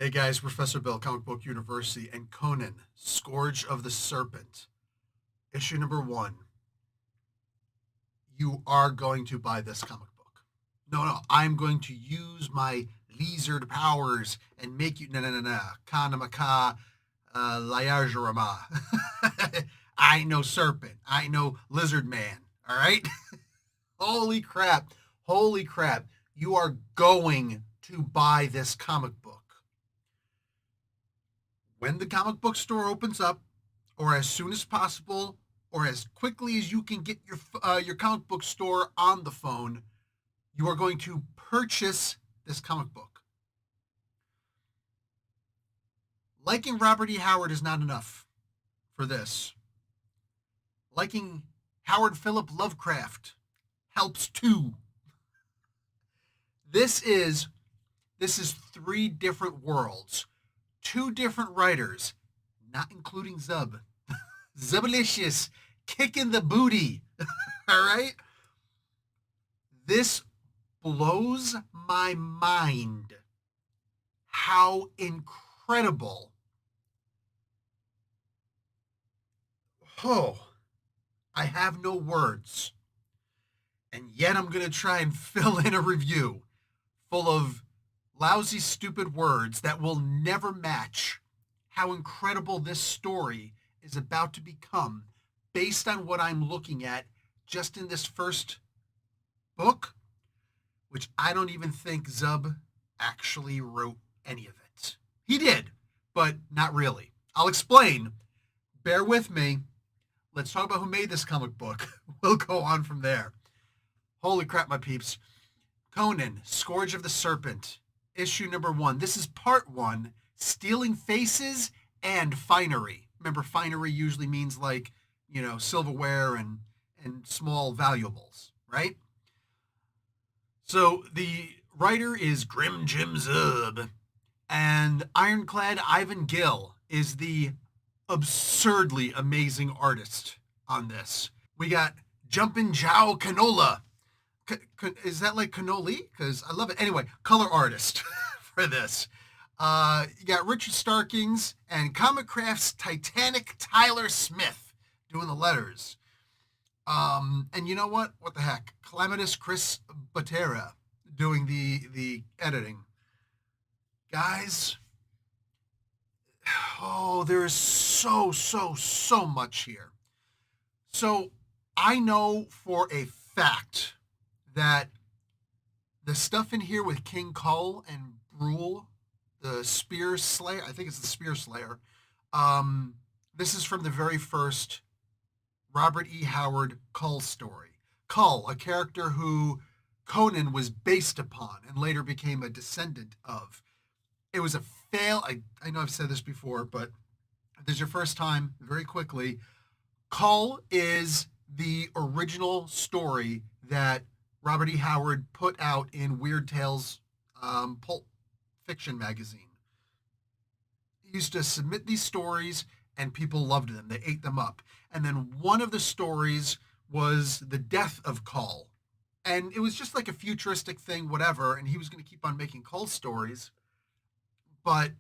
Hey guys, Professor Bill, Comic Book University, and Conan, Scourge of the Serpent, issue number 1. You are going to buy this comic book. No, I'm going to use my lizard powers and make you. No. Kana maka layajarama. I know Serpent. I know Lizard Man. All right? Holy crap. Holy crap. You are going to buy this comic book. When the comic book store opens up, or as soon as possible, or as quickly as you can get your comic book store on the phone, you are going to purchase this comic book. Liking Robert E. Howard is not enough for this. Liking Howard Philip Lovecraft helps too. This is 3 different worlds. 2 different writers, not including Zub. Zubalicious, kicking the booty. All right? This blows my mind how incredible. Oh, I have no words. And yet I'm going to try and fill in a review full of lousy, stupid words that will never match how incredible this story is about to become based on what I'm looking at just in this first book, which I don't even think Zub actually wrote any of it. He did, but not really. I'll explain. Bear with me. Let's talk about who made this comic book. We'll go on from there. Holy crap, my peeps. Conan, Scourge of the Serpent, issue number 1. This is part 1, Stealing Faces and Finery. Remember, finery usually means like, silverware and small valuables, right? So the writer is Grim Jim Zub, and Ironclad Ivan Gill is the absurdly amazing artist on this. We got Jumpin' Jow Canola. Is that like cannoli? Because I love it. Anyway, color artist for this. You got Richard Starkings and Comic Craft's Titanic Tyler Smith doing the letters. And you know what? What the heck? Calamitous Chris Botera doing the editing. Guys, there is so much here. So I know for a fact that the stuff in here with King Kull and Brule, the Spear Slayer, I think it's the Spear Slayer, this is from the very first Robert E. Howard Kull story. Kull, a character who Conan was based upon and later became a descendant of. It was a fail. I know I've said this before, but if this is your first time, very quickly, Kull is the original story that Robert E. Howard put out in Weird Tales Pulp Fiction magazine. He used to submit these stories and people loved them. They ate them up. And then one of the stories was the death of Kull. And it was just like a futuristic thing, whatever, and he was going to keep on making Kull stories. But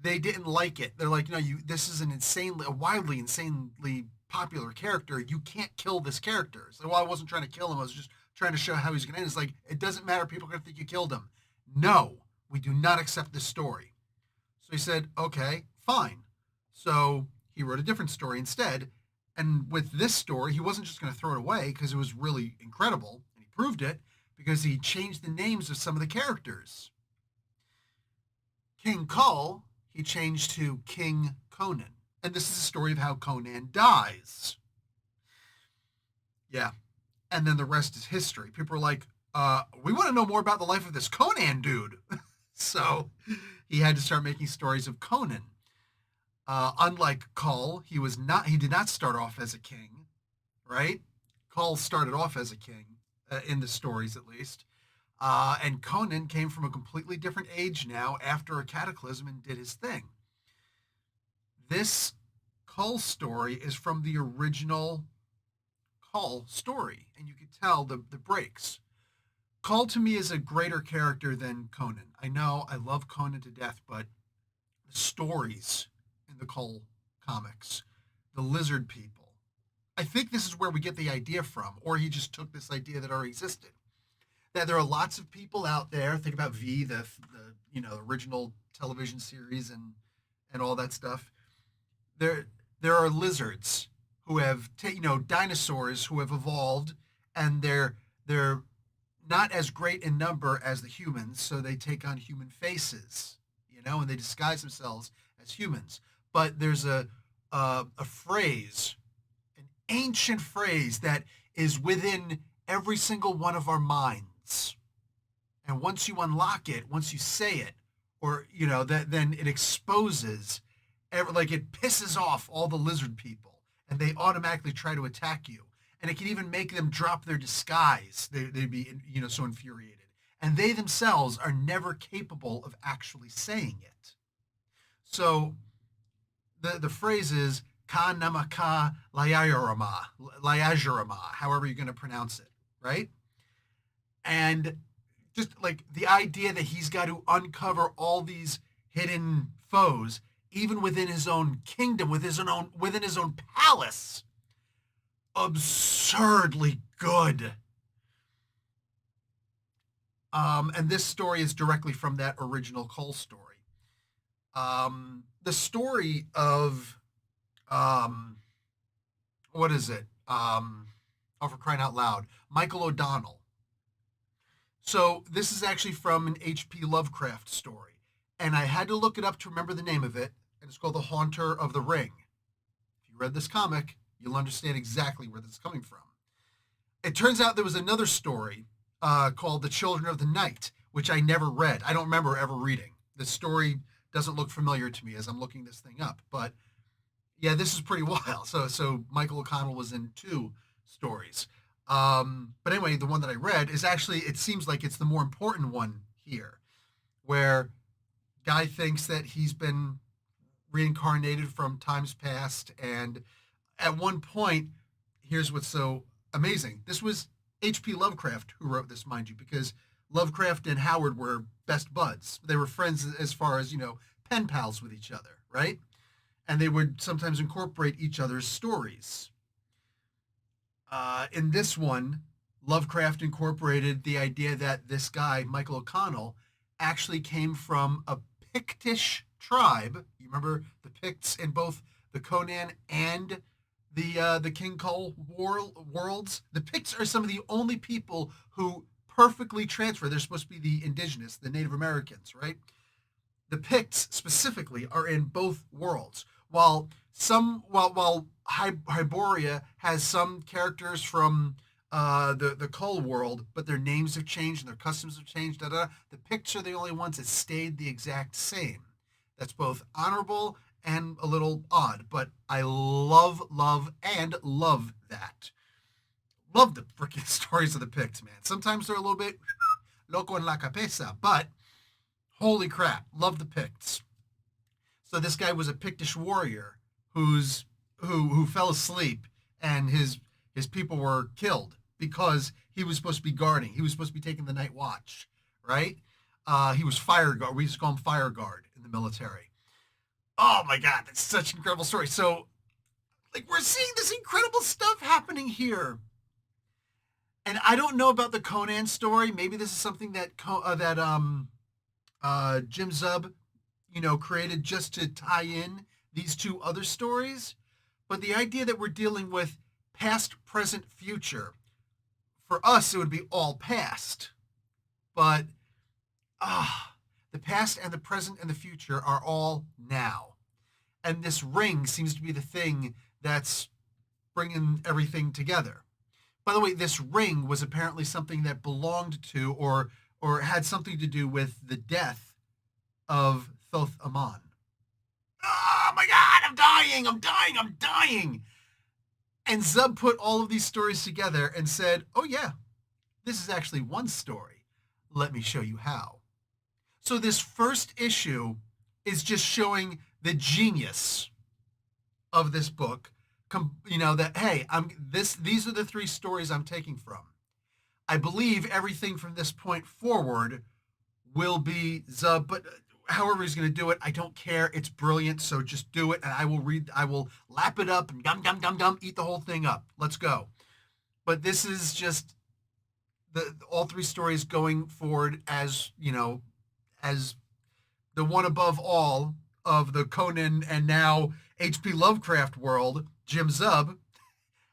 they didn't like it. They're like, no, this is a wildly, insanely popular character. You can't kill this character. So, well, I wasn't trying to kill him. I was just trying to show how he's going to end. It's like, it doesn't matter. People are going to think you killed him. No, we do not accept this story. So he said, okay, fine. So he wrote a different story instead. And with this story, he wasn't just going to throw it away because it was really incredible. And he proved it because he changed the names of some of the characters. King Kull, he changed to King Conan. And this is the story of how Conan dies. Yeah. And then the rest is history. People are like, we want to know more about the life of this Conan dude. So he had to start making stories of Conan. Unlike Kull, he did not start off as a king, right? Kull started off as a king, in the stories at least. And Conan came from a completely different age now after a cataclysm and did his thing. This Kull story is from the original Kull story, and you could tell the breaks. Kull to me is a greater character than Conan. I know I love Conan to death, but the stories in the Cull comics, the lizard people. I think this is where we get the idea from, or he just took this idea that already existed. That there are lots of people out there. Think about V, the original television series and all that stuff. There are lizards who have dinosaurs who have evolved, and they're not as great in number as the humans, so they take on human faces, and they disguise themselves as humans. But there's a phrase, an ancient phrase that is within every single one of our minds. And once you unlock it, once you say it, or then it exposes, like it pisses off all the lizard people, and they automatically try to attack you. And it can even make them drop their disguise. They'd be so infuriated, and they themselves are never capable of actually saying it. So the phrase is ka namaka layajurama, however you're going to pronounce it, right? And just like the idea that he's got to uncover all these hidden foes, even within his own kingdom, within his own palace, absurdly good. And this story is directly from that original Cull story. The story of what is it? Oh, for crying out loud, Michael O'Donnell. So this is actually from an H.P. Lovecraft story, and I had to look it up to remember the name of it, and it's called The Haunter of the Ring. If you read this comic, you'll understand exactly where this is coming from. It turns out there was another story called The Children of the Night, which I never read. I don't remember ever reading. The story doesn't look familiar to me as I'm looking this thing up, but yeah, this is pretty wild. So Michael O'Connell was in 2 stories. But anyway, the one that I read is actually, it seems like it's the more important one here, where guy thinks that he's been reincarnated from times past. And at one point, here's what's so amazing. This was H.P. Lovecraft who wrote this, mind you, because Lovecraft and Howard were best buds. They were friends as far as, pen pals with each other, right? And they would sometimes incorporate each other's stories. In this one, Lovecraft incorporated the idea that this guy, Michael O'Connell, actually came from a Pictish tribe. You remember the Picts in both the Conan and the King Cull worlds? The Picts are some of the only people who perfectly transfer. They're supposed to be the indigenous, the Native Americans, right? The Picts specifically are in both worlds. While Hyboria has some characters from the Cull world, but their names have changed and their customs have changed. The Picts are the only ones that stayed the exact same. That's both honorable and a little odd, but I love that. Love the freaking stories of the Picts, man. Sometimes they're a little bit loco en la cabeza, but holy crap, love the Picts. So this guy was a Pictish warrior who fell asleep, and his people were killed because he was supposed to be guarding. He was supposed to be taking the night watch, right? He was fire guard. We used to call him fire guard in the military. Oh my God, that's such an incredible story. So, like, we're seeing this incredible stuff happening here. And I don't know about the Conan story. Maybe this is something that Jim Zub, created just to tie in these 2 other stories. But the idea that we're dealing with past, present, future, for us, it would be all past. But the past and the present and the future are all now. And this ring seems to be the thing that's bringing everything together. By the way, this ring was apparently something that belonged to or had something to do with the death of Thoth Amon. Oh my God, I'm dying. And Zub put all of these stories together and said, oh yeah, this is actually one story. Let me show you how. So this first issue is just showing the genius of this book. That, hey, these are the 3 stories I'm taking from. I believe everything from this point forward will be Zub, but however he's going to do it, I don't care. It's brilliant. So just do it. And I will lap it up and gum, eat the whole thing up. Let's go. But this is just all three stories going forward as, as the one above all of the Conan and now H.P. Lovecraft world, Jim Zub,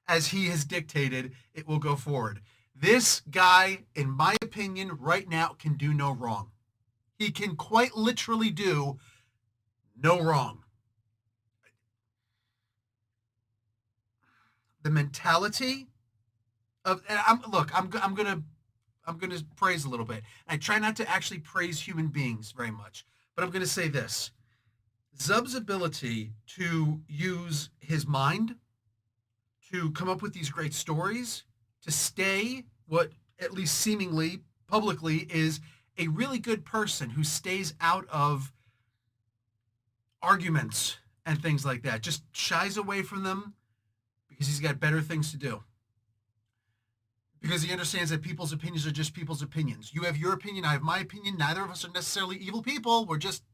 as he has dictated, it will go forward. This guy, in my opinion, right now can do no wrong. He can quite literally do no wrong. The mentality of, and I'm gonna praise a little bit. I try not to actually praise human beings very much, but I'm gonna say this: Zub's ability to use his mind to come up with these great stories, to stay what at least seemingly publicly is a really good person who stays out of arguments and things like that, just shies away from them because he's got better things to do. Because he understands that people's opinions are just people's opinions. You have your opinion, I have my opinion. Neither of us are necessarily evil people. We're just,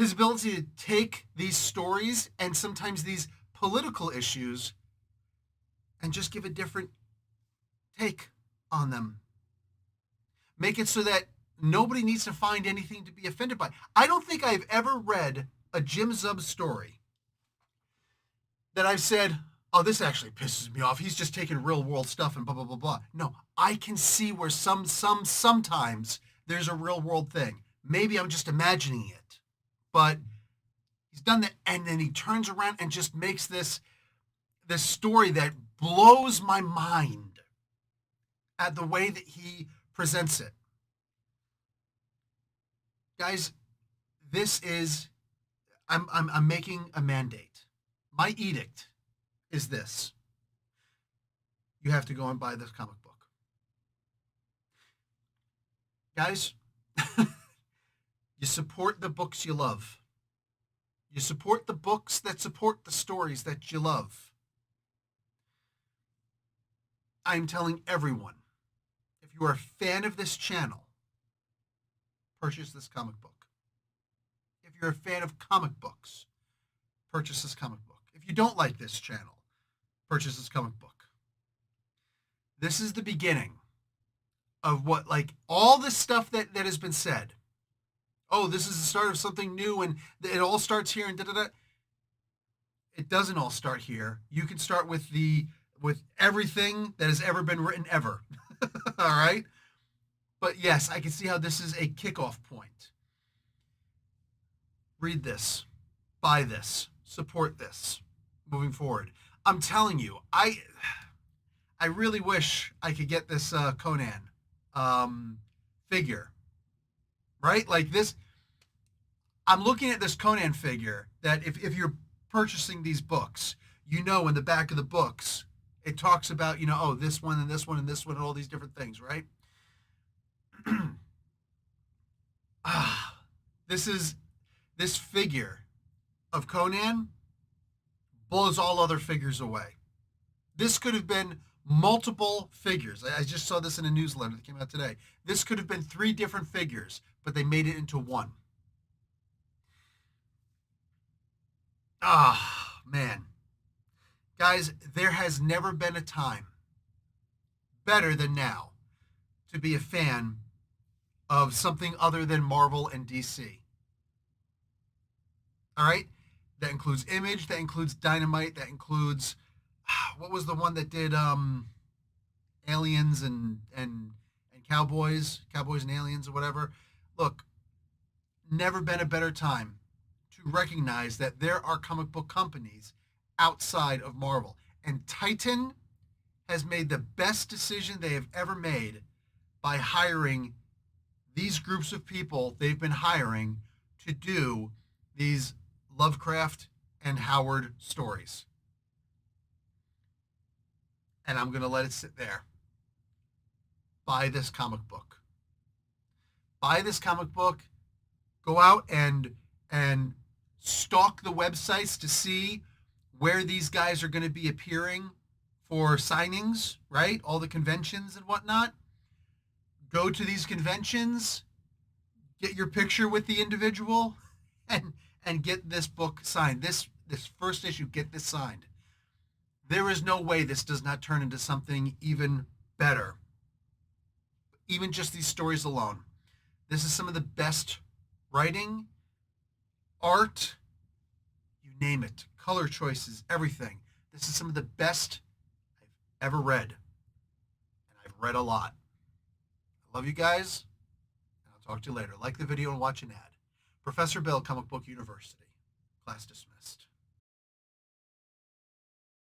His ability to take these stories and sometimes these political issues and just give a different take on them. Make it so that nobody needs to find anything to be offended by. I don't think I've ever read a Jim Zub story that I've said, oh, this actually pisses me off. He's just taking real world stuff and blah, blah, blah, blah. No, I can see where sometimes there's a real world thing. Maybe I'm just imagining it, but he's done that. And then he turns around and just makes this story that blows my mind at the way that he presents it. Guys, this is, I'm making a mandate. My edict is this: you have to go and buy this comic book. Guys, you support the books you love. You support the books that support the stories that you love. I'm telling everyone, if you are a fan of this channel, purchase this comic book. If you're a fan of comic books, purchase this comic book. If you don't like this channel, purchase this comic book. This is the beginning of what, like, all this stuff that has been said. Oh, this is the start of something new and it all starts here and da-da-da. It doesn't all start here. You can start with everything that has ever been written ever. All right? But yes, I can see how this is a kickoff point. Read this, buy this, support this moving forward. I'm telling you, I really wish I could get this Conan figure, right? Like this, I'm looking at this Conan figure that if you're purchasing these books, in the back of the books, it talks about, oh, this one and this one and this one and all these different things, right? This figure of Conan blows all other figures away. This could have been multiple figures. I just saw this in a newsletter that came out today. This could have been 3 different figures, but they made it into one. Man. Guys, there has never been a time better than now to be a fan of something other than Marvel and DC. All right? That includes Image, that includes Dynamite, that includes, what was the one that did Aliens and Cowboys and Aliens or whatever? Look, never been a better time to recognize that there are comic book companies outside of Marvel. And Titan has made the best decision they have ever made by hiring these groups of people they've been hiring to do these Lovecraft and Howard stories. And I'm going to let it sit there. Buy this comic book. Buy this comic book. Go out and stalk the websites to see where these guys are going to be appearing for signings, right? All the conventions and whatnot. Go to these conventions. get your picture with the individual and get this book signed. This first issue, get this signed. There is no way this does not turn into something even better. Even just these stories alone. This is some of the best writing, art, you name it, color choices, everything. This is some of the best I've ever read. And I've read a lot. I love you guys. And I'll talk to you later. Like the video and watch an ad. Professor Bill, Comic Book University. Class dismissed.